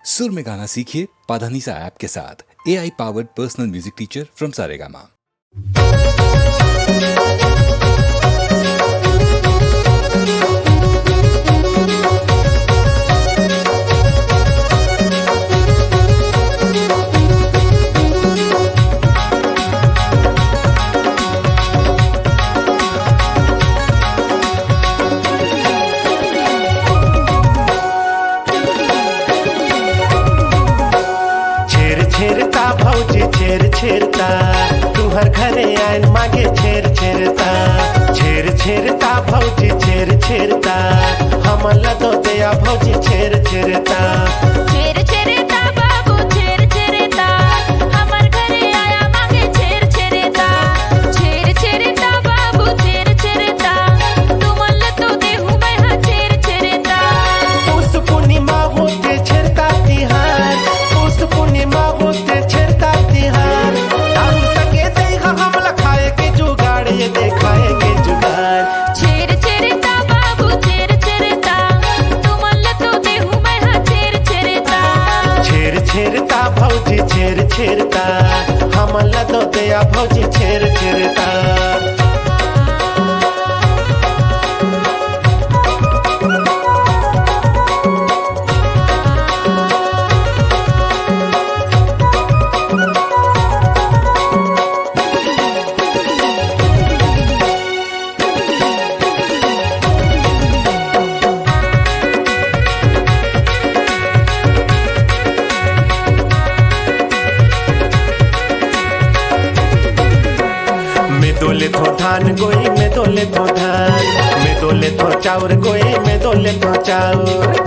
सुर में गाना सीखिए पाधानीसा ऐप के साथ। AI powered personal music teacher from Saregama. छेरता भौजी छेरता तुहर घरे आइन मागे छेरता भौजी छेरता हमल दो दया भौजी छेरता बाबू छेरता हमर घरे आया मागे छेरता बाबू छेरता तुमल तो देहु मैं हा छेरता उस पूर्णिमा होते छेरता तिहार उस पूर्णिमा होते छेरता तिहार दारू संगे देगा हमला खाए के जुगाड़ ये देखाए के जुगाड़ छेरता बाबू छेरता तुमल तो देहु मैं हा छेरता भौजी छेरता हमल दो दया भौजी छेरता दोले थो धान गोई में दोले थो धान में दोले थो चाउर गोई में दोले थो चाउर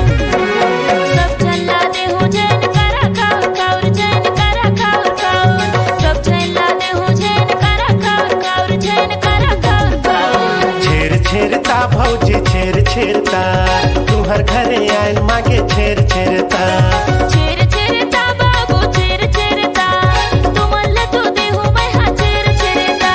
सब झल्ला दे हो जैन करा काउर जैन करा काउर सब झल्ला दे हो जैन करा काउर जैन करा काउर छेरता भौजी छेरता तुहर घरे आइन मागे छेरता बाबू छेरता तुमल तो देहु मैं हा छेरता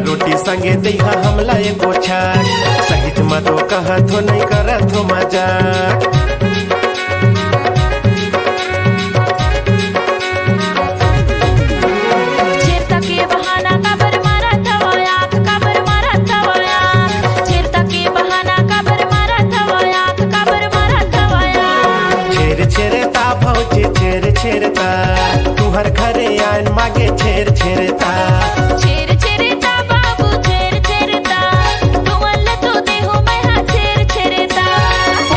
रोटी संगे देहा हमला एको छाक सहित मतो कहत हो नहीं करत हो मजाक छेरता के बहाना काबर मारत हवया काबर मारत हवया छेरता के बहाना काबर मारत हवया काबर मारत हवया छेरता भौजी छेरता तुहर घरे आइन मागे छेरता बाबू छेरता तुमल तो देहु मैं हा छेरता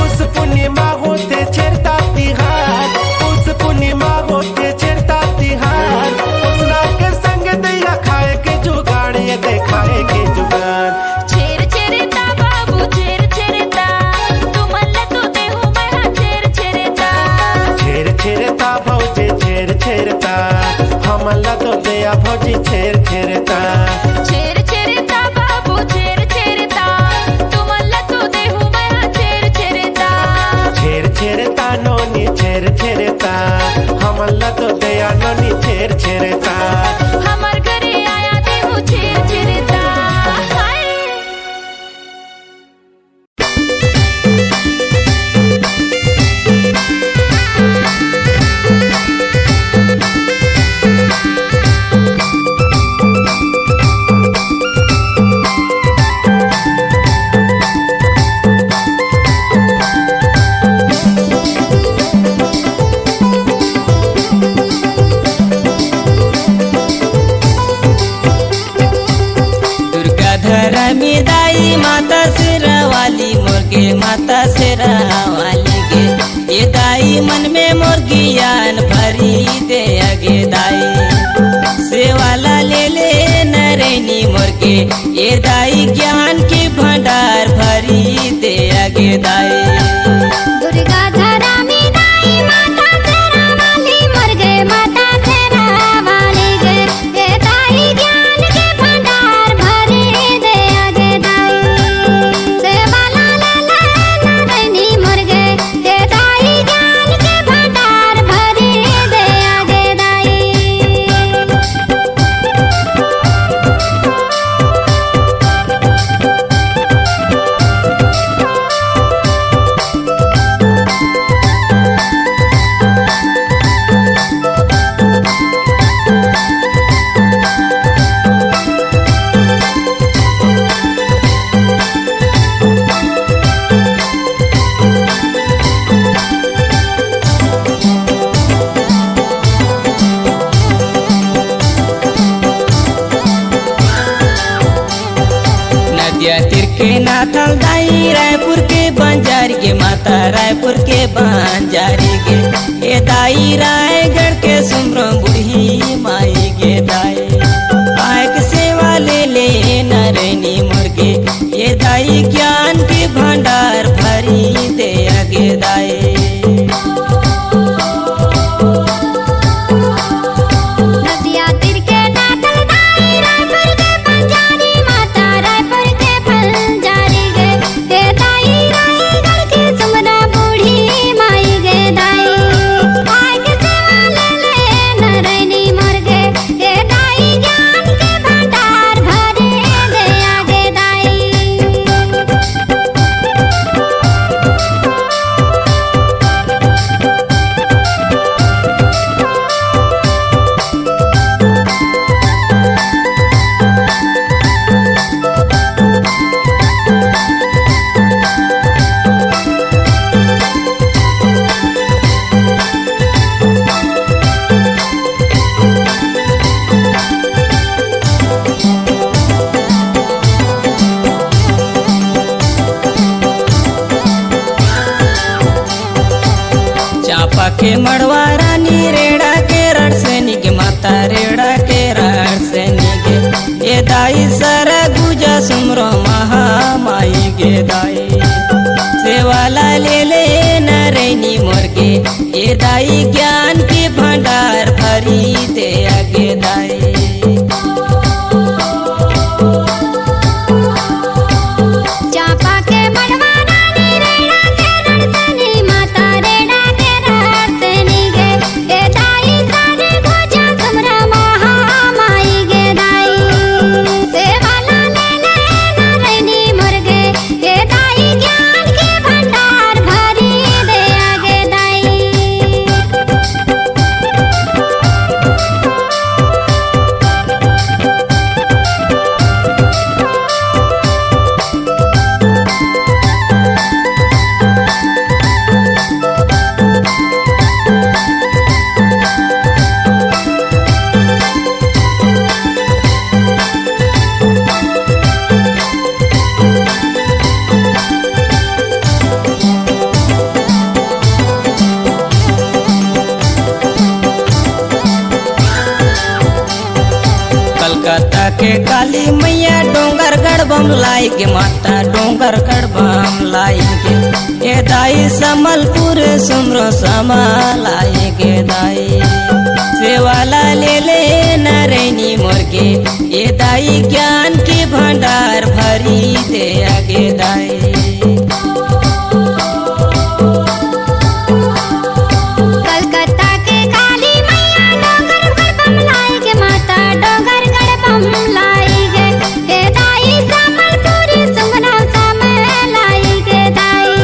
उस पूर्णिमा होते छेरता तिहार उस पूर्णिमा होते छेरता तिहार उसना के संग दैया खाए के जुगाड़ ये देखाए के जुगाड़ छेरता बाबू छेरता तुमल तो देहु मैं हा छेरता भौजी छेरता हमला तो दया भौजी छेरता बाबू छेरता तुमल तो देहु मैं हा छेरता नोनी छेरता हमला तो दया नोनी छेरता हमर घरे आया देहु छेरता हाय में दाई माता शेरावाली मोरगे माता शेरावाली गे ये दाई मन में मोर ज्ञान भरी दे अगे दाई सेवाला ले नरेनी मोरगे ये दाई ज्ञान के भंडार भरी देखे नाथल दाई रायपुर के बंजारी के माता रायपुर के बंजारी के ए दाई रायगढ़ के सुमरो बुढ़ी माई गे दाई आय के सेवा ले ले नरैनी मुर्गे ये दाई ज्ञान के भंडार भरी दे आगे दाई नदिया तीर के नाथल दाई रायपुर के बंजारी माता रायपुर के बंजारी गे हे दाई रायगढ़ के सुमरा बूढ़ी माई गे दाई आय के सेवा ले ले नरैनी मुर्गे हे दाई ज्ञान के भंडार भरे दे आगे दाई। चापा के मड़वा रानी रेड़ा के रड़ सैनी के माता रेड़ा के रड़ सैनी के ये दाई सारा गुजा सुमरो महा माई गे दाई सेवाला ले ले नरैनी मुर्गे ये दाई ज्ञान के भंडार भरी दे आगे दाई चापा के मड़वा रानी रेड़ा के रड़सनी माता रेड़ा के रड़सनी गे हे दाई सारे गोजा सुमरा महा माई गे दाई सेवाला ले ले नरैनी मुर्गे हे दाई ज्ञान के भंडार भरी दे आगे दाई। कलकत्ता के काली मैया डोंगरगढ़ बम लाई के माता डोंगरगढ़ बम लाई के ए दाई समलपुर सुमरो समालाई के दाई सेवाला ले ले नरैनी मुर्गे ये दाई ज्ञान के भंडार भरी दे आगे दाई कलकत्ता के काली मैया डोंगरगढ़ बम लाई के माता डोंगरगढ़ बम लाई गे हे दाई समलपुर सुमरा समालाई गे दाई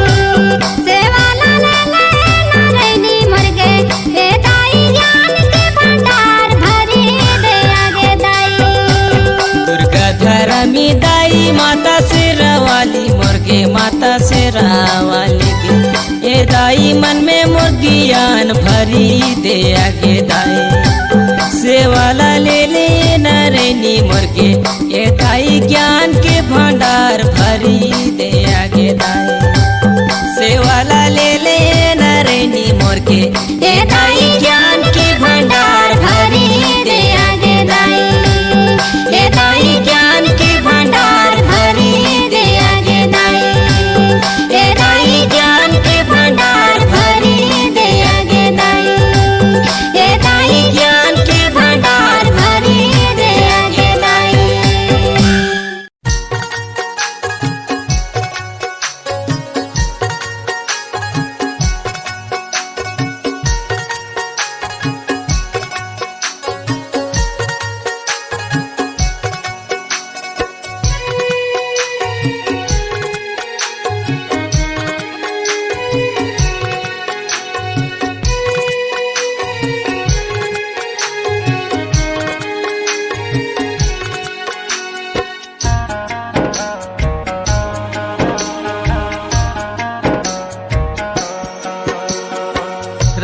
सेवाला ले ले नरैनी मुर्गे हे दाई ज्ञान के भंडार भरी दे आगे दाई। दुर्गा धरमी दाई माता शेरावाली मुर्गे माता शेरावाली के ये दाई मन में मुर्गियान भरी दे आगे दाई सेवाला ले ले नरैनी मुर्गे ये दाई ज्ञान के भंडार भरी दे आगे दाई सेवाला ले ले नरैनी मुर्गे ये दाई ज्ञान के भंडार भरी दे आगे दाई ये दाई ज्ञान के भंडार भरी दे आगे दाई ये दाई ज्ञान के भंडार भरी दे आगे दाई ये दाई ज्ञान के भंडार भरी दे आगे दाई।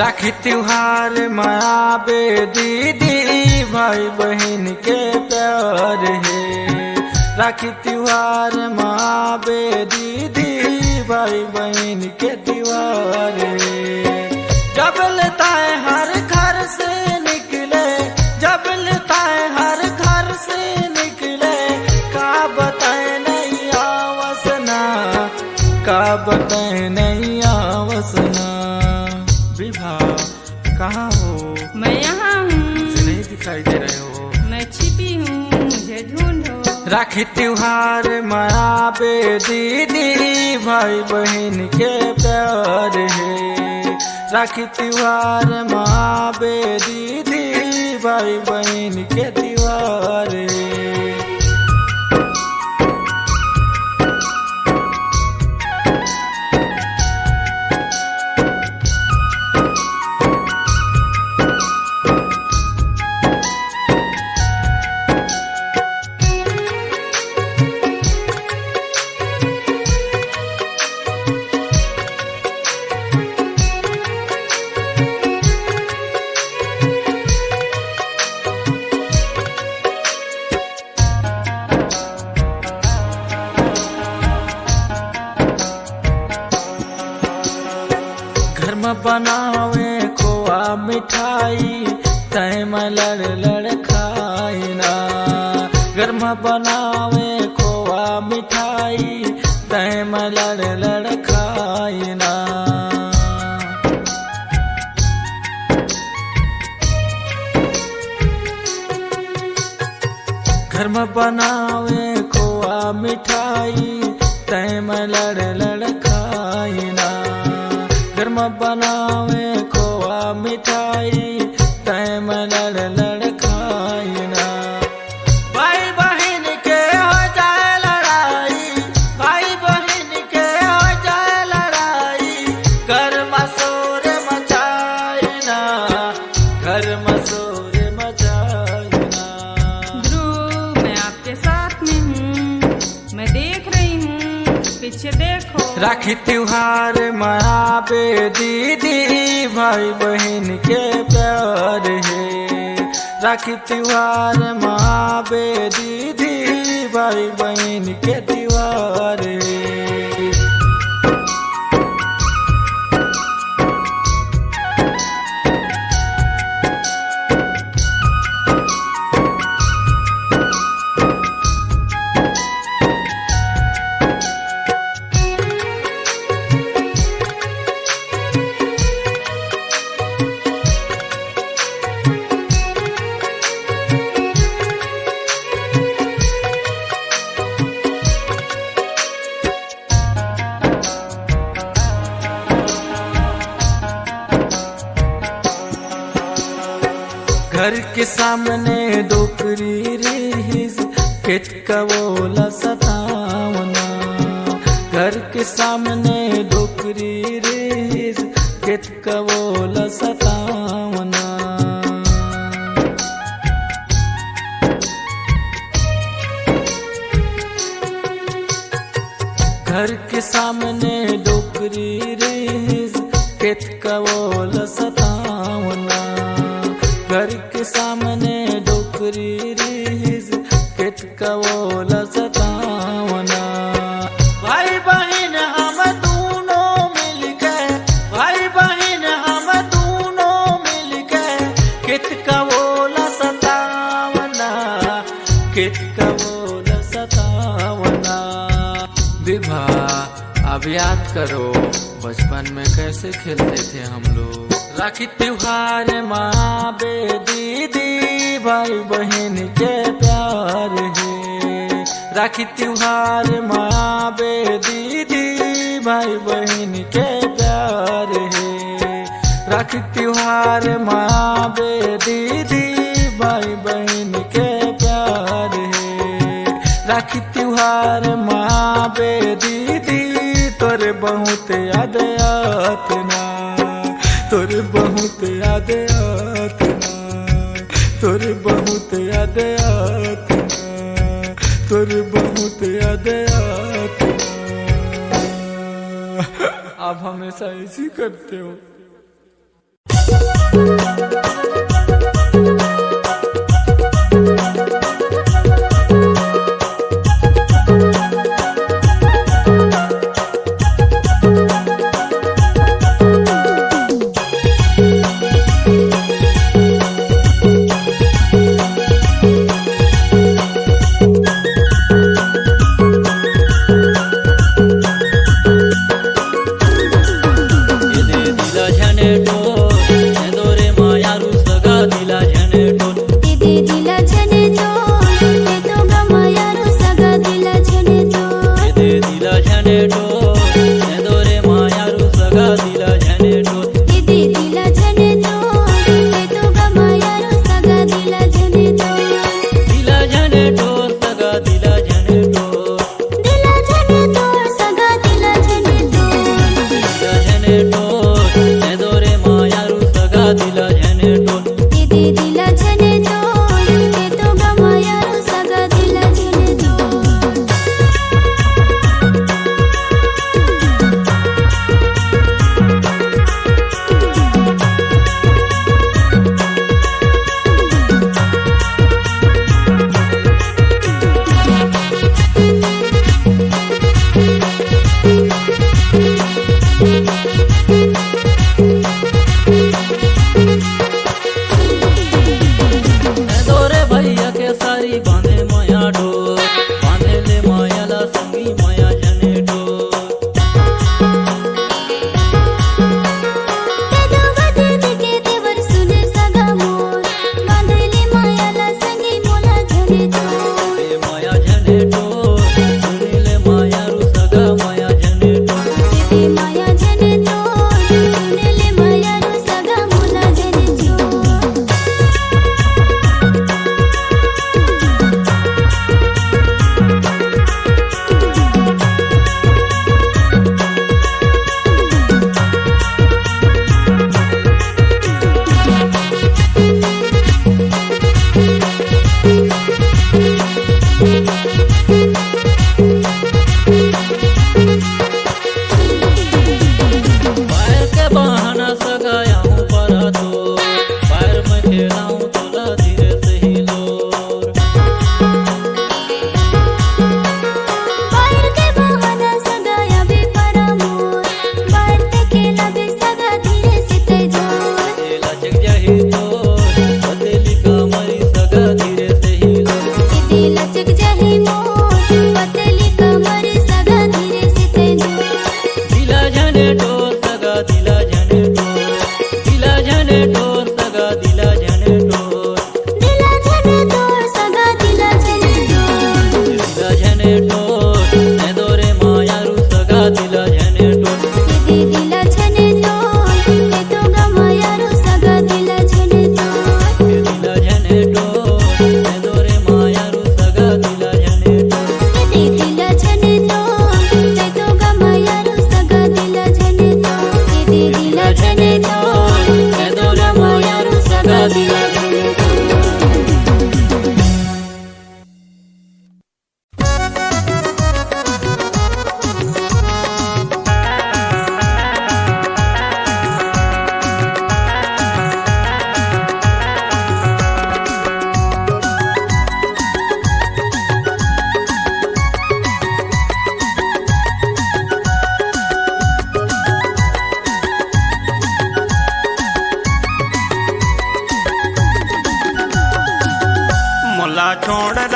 राखी त्योहार मायाबे दीदी भाई बहन के प्यार है। राखी त्योहार माँ बे दीदी भाई बहन के त्योहार जब लेता है हर घर से निकले, जब लेता है हर घर से निकले, का बताए नहीं आवसना, का बताए नहीं आवसना। विभा कहाँ हो? मैं यहाँ हूँ। मुझे नहीं दिखाई दे रहे हो। मैं छिपी हूँ, मुझे ढूंढो। राखी त्योहार माया बे दीदी भाई बहन के प्यार है। राखी त्योहार माँ बे दीदी भाई बहन के त्योहार है। बनावे खोआ मिठाई तय में लड़ लड़ खाई ना। घर में बनावे खोआ मिठाई तय में लड़ लड़ खाई ना। घर में बनावे खोआ मिठाई तय में लड़ लड़ खाई ना। घर में बनावे खोआ मिठाई तय में लड़ लड़ खाई ना। भाई बहन के हो जाए लड़ाई, भाई बहन के हो जाए लड़ाई, घर में शोर मचाई ना, घर में शोर मचाई ना। ध्रुव मैं आपके साथ में हूँ, मैं देख रही हूँ, पीछे देखो। राखी त्योहार माया बे दीदी भाई बहन के प्यार है। राखी त्योहार माँ बे दीदी भाई बहन के त्योहार है। घर के सामने डोकरी रिहिस खेत कवोला सतावना। घर के सामने डोकरी रिहिस खेत कवोला सतावना। घर के सामने डोकरी रिहिस खेत कवोला सतावना। घर के सामने डोकरी रिहिस खेत कवोला सतावना। भाई बहन हम दोनों मिल गए, भाई बहन हम दोनों मिल गए, खेत कवोला सतावना, खेत कवोला सतावना। विभा अब याद करो बचपन में कैसे खेलते थे हम लोग। राखी त्योहार माँ बे दीदी भाई बहन के प्यार है। राखी त्योहार माँ बे दीदी भाई बहन के प्यार है। राखी त्योहार माँ बे दीदी भाई बहन के प्यार है। राखी त्योहार माँ बे दीदी तोरे बहुत याद आतना, तोरे बहुत याद आतना, तोरे बहुत याद आतना, तोरे बहुत याद आतना। आप हमेशा ऐसी करते हो।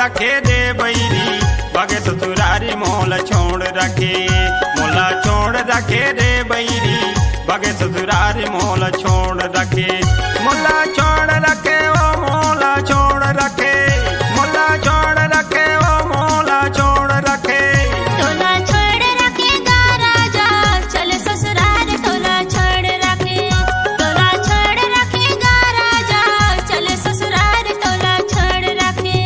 रखे दे बैरी बगे ससुरारी मोल छोड़ रखे मोला छोड़ रखे दे बैरी बगे ससुरारी मोल छोड़ रखे मोला छोड़ रखे ओ मोला छोड़ रखे मोला छोड़ रखे ओ मोला छोड़ रखे तोला छोड़ रखेगा राजा चल ससुराल तोला छोड़ रखे तोला छोड़ रखेगा राजा चल ससुराल तोला छोड़ रखे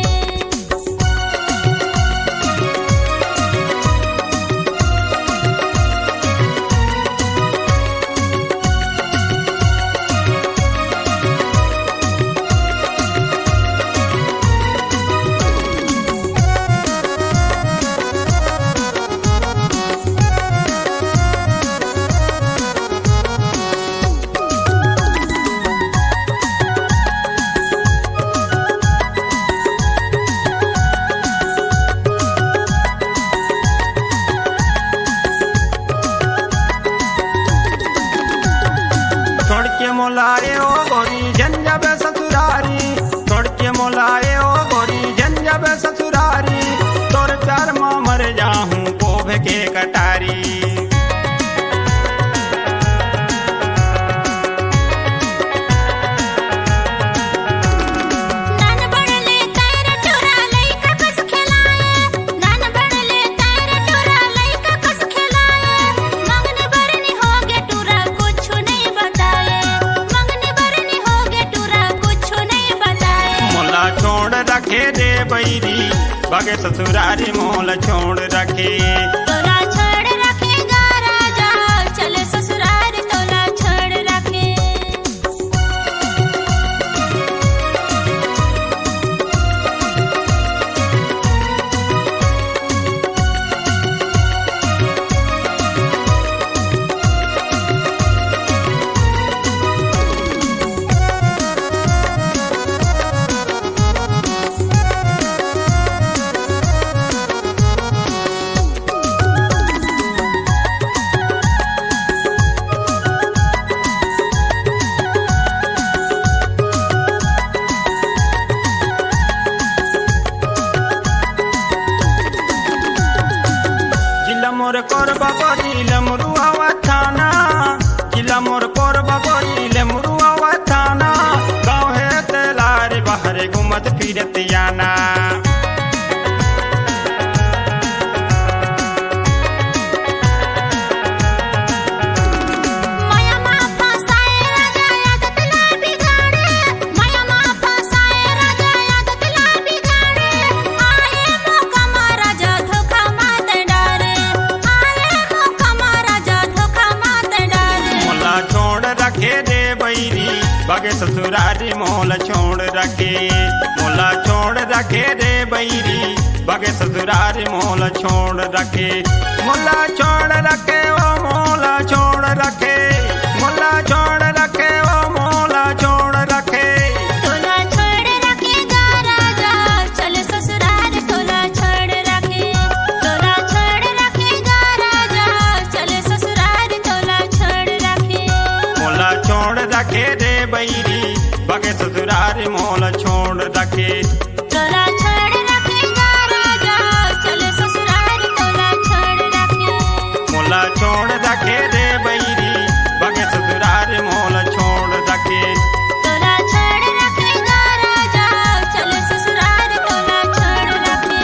छोड़ के मोलाए ओ गोरी झंझब ससुरारी छोड़ के मोलाए ओ गोरी झंझब ससुरारी तोर प्यार में मर जाहूं पोभ के कटारी नान बड़ले तेरे टोरा लइका कस खिलाए नान बड़ले तेरे टोरा लइका कस खिलाए मंगनी बरनी होगे टूरा कुछ नहीं बताए मंगनी बरनी होगे टूरा कुछ नहीं बताए मोला छोड़ रखे दे बैरी बगे ससुरारी मोल छोड़ रखे तोला छोड़ रखेगा राजा चल ससुराल तोला छोड़ रखे जिला मोर करबा करिले मुरुआ थाना जिला मोर करबा करिले मुरुआ थाना गाँव है तेलारी बाहर घूमत फिरत याना माया माँ फसाए राजा आदत ला बिगाड़े माया माँ फसाए राजा आदत ला बिगाड़े आए मौका माँ राजा धोखा मत डारे आए मौका माँ राजा धोखा मत डारे मोला छोड़ रखे दे बैरी बगे ससुरारी मोल छोड़ रखे मोला छोड़ रखे दे बैरी बगे ससुरारी मोल छोड़ रखे मोला छोड़ रखे ओ मोला छोड़ रखे मोला छोड़ रखे ओ मोला छोड़ रखे तोला छोड़ रखेगा राजा चल ससुराल तोला छोड़ रखे तोला छोड़ रखेगा राजा चल ससुराल तोला छोड़ रखे मोला छोड़ रखे दे बैरी बगे ससुरारी मोल छोड़ रखे तोला छोड़ रखेगा राजा चल ससुराल तोला छोड़ रखे मोला छोड़ रखे दे बैरी बगे ससुरारी मोल छोड़ रखे तोला छोड़ रखेगा राजा चल ससुराल तोला छोड़ रखे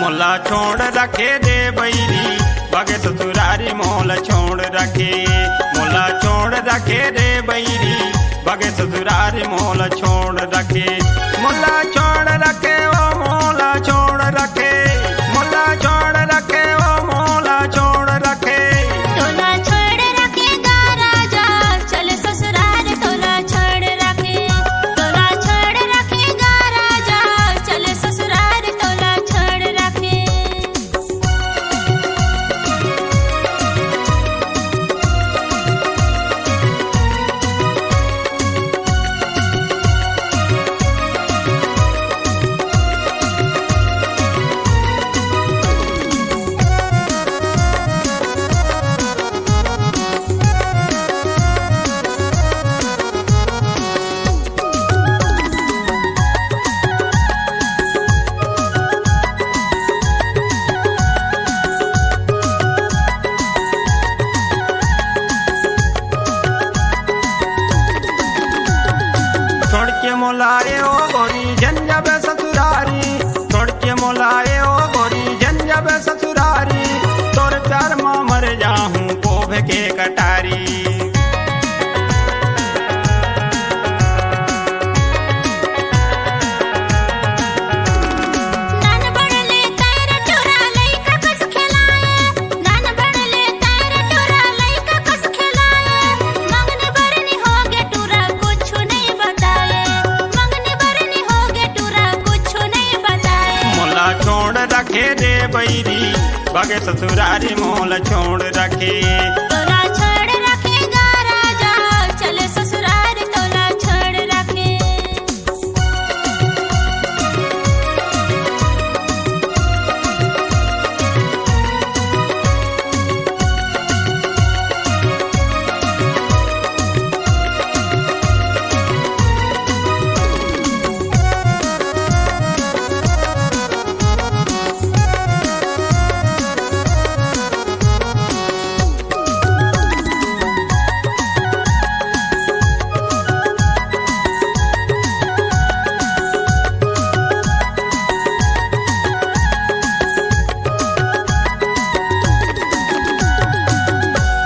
मोला छोड़ रखे दे बैरी बगे ससुरारी मोल छोड़ रखे मोला छोड़ रखे दे बैरी बगे ससुरारी मोल छोड़ रखे मोला छोड़ रखे ओ मोला छोड़ रखे मोला छोड़ रखे ओ मोला छोड़ रखे तोला छोड़ रखेगा राजा चल ससुराल तोला छोड़ रखे तोला छोड़ रखेगा राजा चल ससुराल तोला छोड़ रखे मोलाए ओ गोरी जंजब ससुरारी छोड़ के मोलाए ओ गोरी जंजब ससुरारी तोर प्यार मां मर जाहूं कोभ के कटारी नान बड़ले तार टोरा लइका कस खेलाए नान बड़ले तार टोरा लइका कस खेलाए मंगनी बरनी हो गे टूरा कुछ नहीं बताए मंगनी बरनी हो गे टूरा कुछ नहीं बताए मोला छोड़ रखे रे बैरी बगे ससुरारी मोल छोड़ रखे तोला छोड़ रखेगा राजा चले ससुराल तोला छोड़ रखे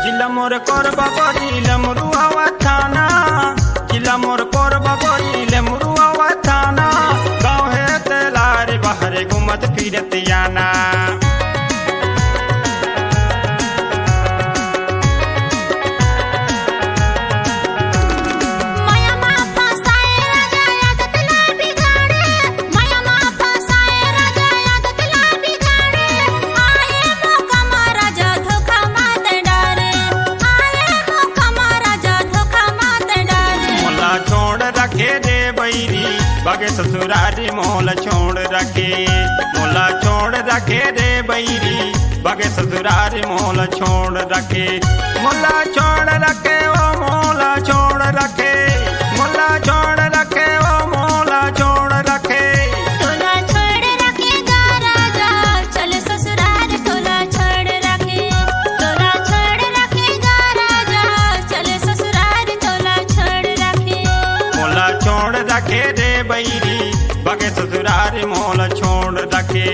जिला मोर कोरबा गोरीले मुरुआ थाना जिला मोर कोरबा गोरीले मुरुआ थाना गाँव है तेलारी बहरे घूमत फिरत याना माया मां फसाए राजा आदत ला बिगाड़े माया मां फसाए राजा आदत ला बिगाड़े आए मौका महाराजा धोखा मत डारे आए मौका महाराजा धोखा मत डारे मोला छोड़ रखे रे बैरी बगे ससुरारी मोल छोड़ रखे मोला छोड़ रखे रे बैरी बगे ससुरारी मोल छोड़ रखे मोला छोड़ रखे ओ मोला छोड़ रखे मोला छोड़ रखे ओ मोला छोड़ रखे तोला छोड़ रखेगा राजा चले ससुराल तोला छोड़ रखे तोला छोड़ रखेगा राजा चले ससुराल तोला छोड़ रखे मोला छोड़ रखे रे बैरी बगे ससुरारी मोल छोड़ रखे